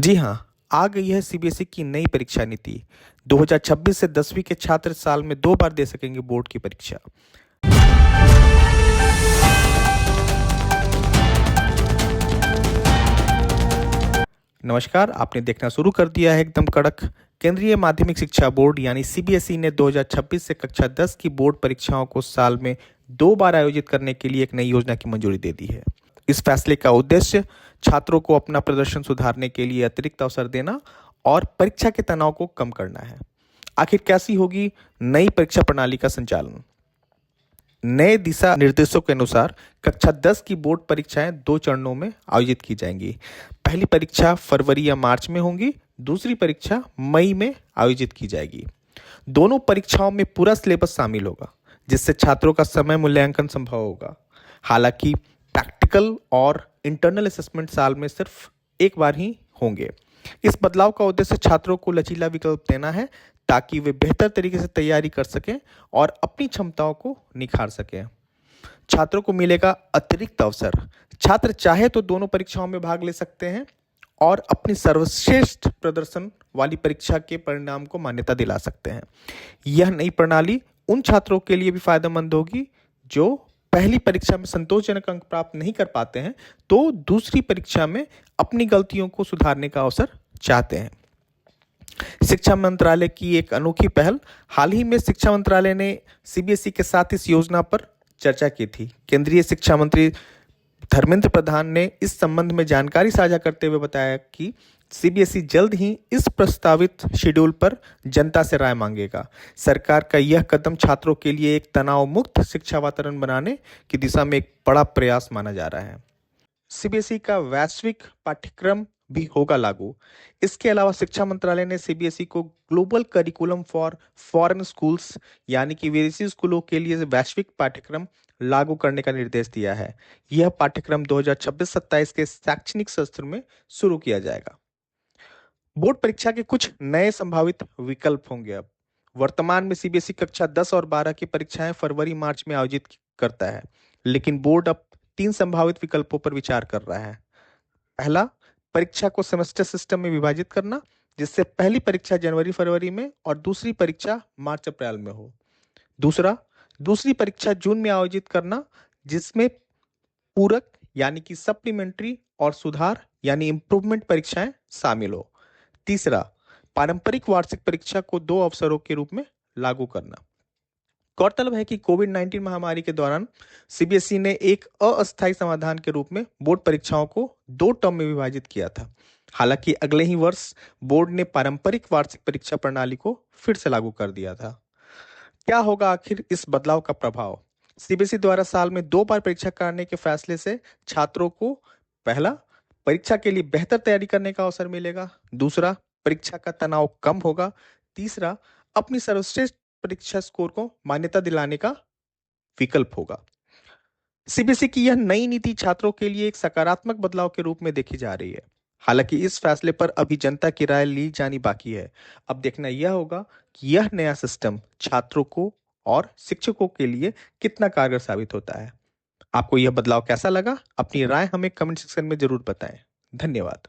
जी हाँ, आ गई है सीबीएसई की नई परीक्षा नीति। 2026 से 10वीं के छात्र साल में 2 बार दे सकेंगे बोर्ड की परीक्षा। नमस्कार, आपने देखना शुरू कर दिया है एकदम कड़क। केंद्रीय माध्यमिक शिक्षा बोर्ड यानी सीबीएसई ने 2026 से कक्षा 10 की बोर्ड परीक्षाओं को साल में 2 बार आयोजित करने के लिए एक नई योजना की मंजूरी दे दी है। इस फैसले का उद्देश्य छात्रों को अपना प्रदर्शन सुधारने के लिए अतिरिक्त अवसर देना और परीक्षा के तनाव को कम करना है। आखिर कैसी होगी नई परीक्षा प्रणाली का संचालन? नए दिशा निर्देशों के अनुसार कक्षा 10 की बोर्ड परीक्षाएं 2 चरणों में आयोजित की जाएंगी। पहली परीक्षा फरवरी या मार्च में होगी, दूसरी परीक्षा मई में आयोजित की जाएगी। दोनों परीक्षाओं में पूरा सिलेबस शामिल होगा, जिससे छात्रों का समय मूल्यांकन संभव होगा। हालांकि प्रैक्टिकल और इंटरनल असेसमेंट साल में सिर्फ एक बार ही होंगे। इस बदलाव का उद्देश्य छात्रों को लचीला विकल्प देना है, ताकि वे बेहतर तरीके से तैयारी कर सकें और अपनी क्षमताओं को निखार सकें। छात्रों को मिलेगा अतिरिक्त अवसर। छात्र चाहे तो दोनों परीक्षाओं में भाग ले सकते हैं और अपनी सर्वश्रेष्ठ प्रदर्शन वाली परीक्षा के परिणाम को मान्यता दिला सकते हैं। यह नई प्रणाली उन छात्रों के लिए भी फायदेमंद होगी जो पहली परीक्षा में संतोषजनक अंक प्राप्त नहीं कर पाते हैं, तो दूसरी परीक्षा में अपनी गलतियों को सुधारने का अवसर चाहते हैं। शिक्षा मंत्रालय की एक अनोखी पहल। हाल ही में शिक्षा मंत्रालय ने सीबीएसई के साथ इस योजना पर चर्चा की थी। केंद्रीय शिक्षा मंत्री धर्मेंद्र प्रधान ने इस संबंध में जानकारी साझा करते हुए बताया कि सीबीएसई जल्द ही इस प्रस्तावित शेड्यूल पर जनता से राय मांगेगा। सरकार का यह कदम छात्रों के लिए एक तनाव मुक्त शिक्षा वातावरण बनाने की दिशा में एक बड़ा प्रयास माना जा रहा है। सीबीएसई का वैश्विक पाठ्यक्रम भी होगा लागू। इसके अलावा शिक्षा मंत्रालय ने सीबीएसई को global curriculum for foreign schools यानी कि विदेशी स्कूलों के लिए वैश्विक पाठ्यक्रम लागू करने का निर्देश दिया है। यह पाठ्यक्रम 2026-27 के शैक्षणिक सत्र में शुरू किया जाएगा। बोर्ड परीक्षा के कुछ नए संभावित विकल्प होंगे। अब वर्तमान में सीबीएसई कक्षा 10 और 12 की परीक्षाएं फरवरी मार्च में आयोजित करता है, लेकिन बोर्ड अब 3 संभावित विकल्पों पर विचार कर रहा है। पहला, परीक्षा को सेमेस्टर सिस्टम में विभाजित करना, जिससे पहली परीक्षा जनवरी फरवरी में और दूसरी परीक्षा मार्च अप्रैल में हो। दूसरा, दूसरी परीक्षा जून में आयोजित करना, जिसमें पूरक यानी कि सप्लीमेंट्री और सुधार यानी इंप्रूवमेंट परीक्षाएं शामिल हो। तीसरा, पारंपरिक वार्षिक परीक्षा को 2 अवसरों के रूप में लागू करना। गौरतलब है कि कोविड-19 महामारी के दौरान सीबीएसई ने एक अस्थायी समाधान के रूप में बोर्ड परीक्षाओं को 2 टर्म में विभाजित किया था। हालांकि अगले ही वर्ष बोर्ड ने पारंपरिक वार्षिक परीक्षा प्रणाली को फिर से लागू कर दिया था। क्या होगा आखिर इस बदलाव का प्रभाव? सीबीएसई द्वारा साल में 2 बार परीक्षा कराने के फैसले से छात्रों को पहला, परीक्षा के लिए बेहतर तैयारी करने का अवसर मिलेगा। दूसरा, परीक्षा का तनाव कम होगा। तीसरा, अपनी सर्वश्रेष्ठ परीक्षा स्कोर को मान्यता दिलाने का विकल्प होगा। सीबीएसई की यह नई नीति छात्रों के लिए एक सकारात्मक बदलाव के रूप में देखी जा रही है। हालांकि इस फैसले पर अभी जनता की राय ली जानी बाकी है। अब देखना यह होगा कि यह नया सिस्टम छात्रों को और शिक्षकों के लिए कितना कारगर साबित होता है। आपको यह बदलाव कैसा लगा? अपनी राय हमें कमेंट सेक्शन में जरूर बताएं। धन्यवाद।